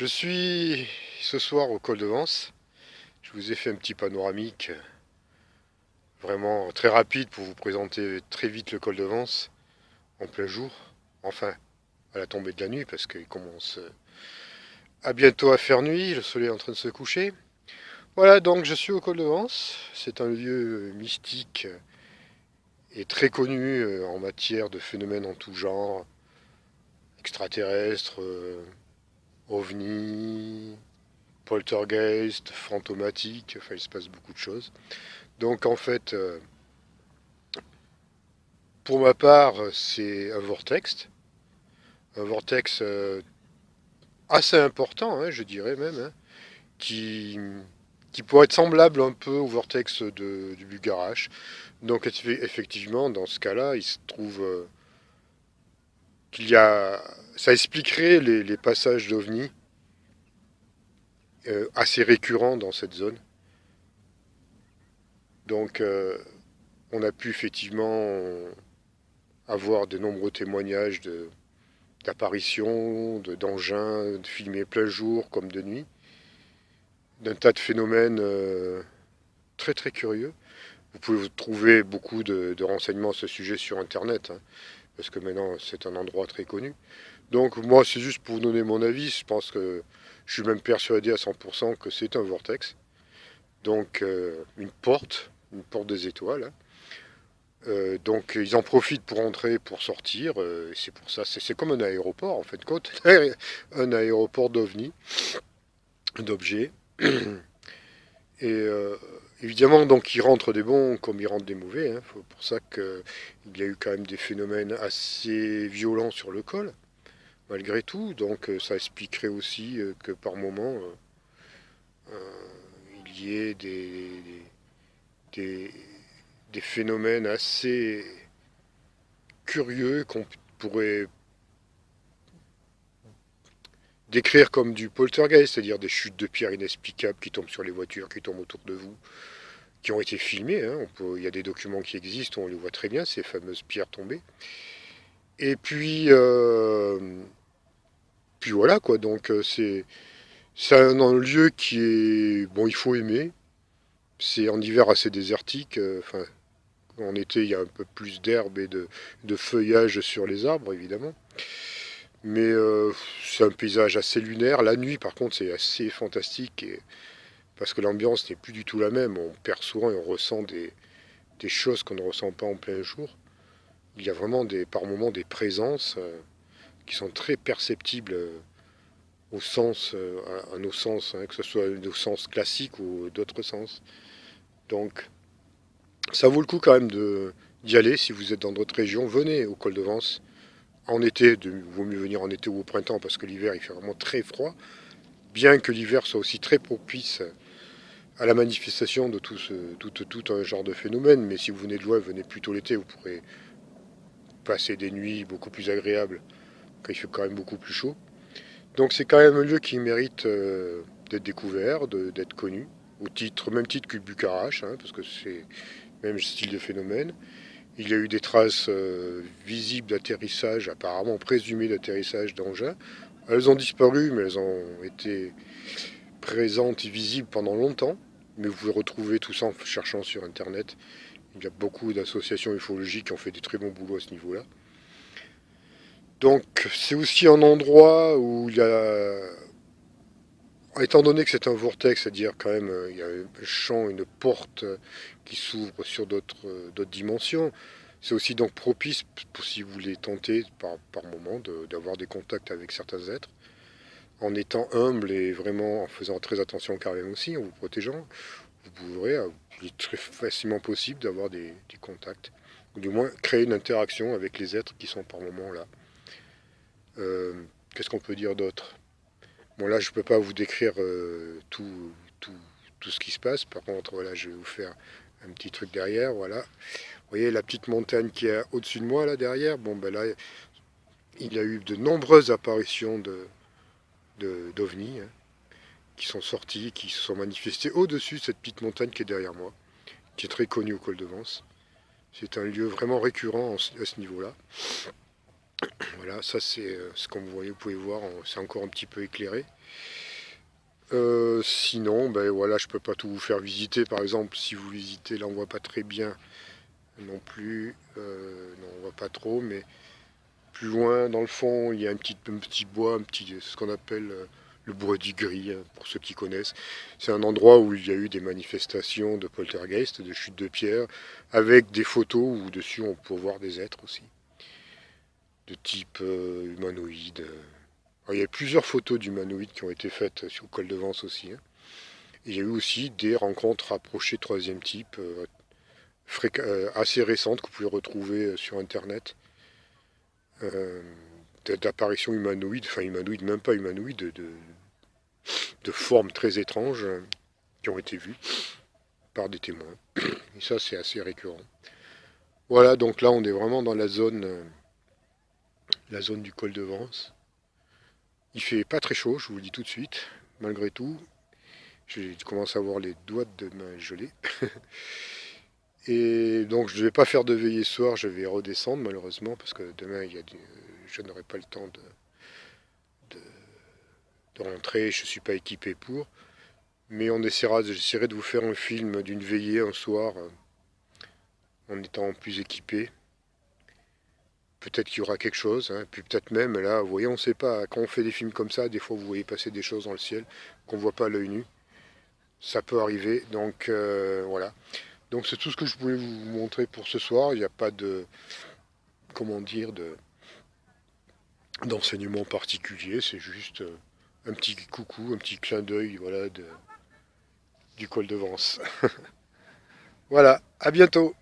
Je suis ce soir au col de Vence. Je vous ai fait un petit panoramique vraiment très rapide pour vous présenter très vite le col de Vence en plein jour. Enfin, à la tombée de la nuit parce qu'il commence à bientôt à faire nuit, le soleil est en train de se coucher. Voilà, donc je suis au col de Vence. C'est un lieu mystique et très connu en matière de phénomènes en tout genre, extraterrestres, ovnis, poltergeist, fantomatique, enfin il se passe beaucoup de choses. Donc en fait, pour ma part, c'est un vortex assez important, hein, je dirais même, hein, qui, qui pourrait être semblable un peu au vortex du Bucarache. Donc effectivement, dans ce cas-là, il se trouve qu'il y a... Ça expliquerait les passages d'OVNI assez récurrents dans cette zone. Donc on a pu effectivement avoir de nombreux témoignages d'apparitions, d'engins filmés plein jour comme de nuit, d'un tas de phénomènes très très curieux. Vous pouvez trouver beaucoup de renseignements à ce sujet sur Internet, hein, parce que maintenant c'est un endroit très connu. Donc moi c'est juste pour vous donner mon avis, je pense que je suis même persuadé à 100% que c'est un vortex. Donc une porte des étoiles, hein. Donc ils en profitent pour entrer, pour sortir. C'est pour ça, c'est comme un aéroport en fait, compte, un aéroport d'ovnis, d'objets. Et évidemment, donc ils rentrent des bons comme ils rentrent des mauvais, hein. C'est pour ça qu'il y a eu quand même des phénomènes assez violents sur le col, malgré tout. Donc ça expliquerait aussi que par moment il y ait des, des phénomènes assez curieux qu'on pourrait décrire comme du poltergeist, c'est-à-dire des chutes de pierres inexplicables qui tombent sur les voitures, qui tombent autour de vous, qui ont été filmées, hein. Il y a des documents qui existent, on les voit très bien, ces fameuses pierres tombées. Et puis voilà quoi, donc c'est un lieu qui est, bon, il faut aimer. C'est en hiver assez désertique, enfin, en été il y a un peu plus d'herbe et de feuillage sur les arbres évidemment. Mais c'est un paysage assez lunaire. La nuit par contre c'est assez fantastique parce que l'ambiance n'est plus du tout la même. On perçoit et on ressent des choses qu'on ne ressent pas en plein jour. Il y a vraiment par moments des présences qui sont très perceptibles au sens, à nos sens, hein, que ce soit nos sens classiques ou d'autres sens. Donc ça vaut le coup quand même d'y aller si vous êtes dans d'autres régions. Venez au col de Vence en été, vaut mieux venir en été ou au printemps parce que l'hiver il fait vraiment très froid. Bien que l'hiver soit aussi très propice à la manifestation de tout un genre de phénomène, mais si vous venez de loin, venez plutôt l'été, vous pourrez passer des nuits beaucoup plus agréables quand il fait quand même beaucoup plus chaud. Donc c'est quand même un lieu qui mérite d'être découvert, d'être connu, même titre que Bucarache, hein, parce que c'est le même style de phénomène. Il y a eu des traces visibles d'atterrissage, apparemment présumées d'atterrissage d'engins. Elles ont disparu, mais elles ont été présentes et visibles pendant longtemps. Mais vous pouvez retrouver tout ça en cherchant sur Internet. Il y a beaucoup d'associations ufologiques qui ont fait des très bons boulots à ce niveau-là. Donc c'est aussi un endroit où il y a, étant donné que c'est un vortex, c'est-à-dire quand même il y a un champ, une porte qui s'ouvre sur d'autres dimensions, c'est aussi donc propice, pour, si vous voulez tenter par moment, d'avoir des contacts avec certains êtres, en étant humble et vraiment en faisant très attention quand même aussi, en vous protégeant, vous pourrez, il est très facilement possible d'avoir des contacts, ou du moins créer une interaction avec les êtres qui sont par moment là. Qu'est-ce qu'on peut dire d'autre? Bon là je ne peux pas vous décrire tout, tout ce qui se passe, par contre voilà je vais vous faire un petit truc derrière, voilà. Vous voyez la petite montagne qui est au-dessus de moi là derrière, bon ben là il y a eu de nombreuses apparitions d'ovnis, hein, qui sont sortis, qui se sont manifestés au-dessus de cette petite montagne qui est derrière moi, qui est très connue au col de Vence. C'est un lieu vraiment récurrent à ce niveau-là. Voilà, ça c'est ce que vous pouvez voir, c'est encore un petit peu éclairé. Sinon, ben voilà, je peux pas tout vous faire visiter. Par exemple, si vous visitez, là on voit pas très bien non plus. Non, on voit pas trop, mais plus loin, dans le fond, il y a un petit bois, ce qu'on appelle le bois du Gris, hein, pour ceux qui connaissent. C'est un endroit où il y a eu des manifestations de poltergeist, de chutes de pierre, avec des photos où dessus on peut voir des êtres aussi, de type humanoïde. Alors, il y a plusieurs photos d'humanoïdes qui ont été faites sur le col de Vence aussi, hein. Et il y a eu aussi des rencontres rapprochées troisième type, assez récentes que vous pouvez retrouver sur Internet. euh, D'apparitions humanoïdes, enfin humanoïdes, même pas humanoïdes, de formes très étranges qui ont été vues par des témoins. Et ça, c'est assez récurrent. Voilà, donc là, on est vraiment dans la zone du col de Vence. Il fait pas très chaud, je vous le dis tout de suite, malgré tout. Je commence à avoir les doigts de main gelés. Et donc, je ne vais pas faire de veillée ce soir, je vais redescendre malheureusement, parce que demain, je n'aurai pas le temps de, de rentrer, je ne suis pas équipé pour. Mais j'essaierai de vous faire un film d'une veillée un soir en étant plus équipé. Peut-être qu'il y aura quelque chose, hein. Puis peut-être même là, vous voyez, on ne sait pas. Quand on fait des films comme ça, des fois vous voyez passer des choses dans le ciel qu'on ne voit pas à l'œil nu. Ça peut arriver, donc voilà. Donc c'est tout ce que je voulais vous montrer pour ce soir. Il n'y a pas de, comment dire, d'enseignement particulier. C'est juste un petit coucou, un petit clin d'œil, voilà, du col de Vence. Voilà, à bientôt.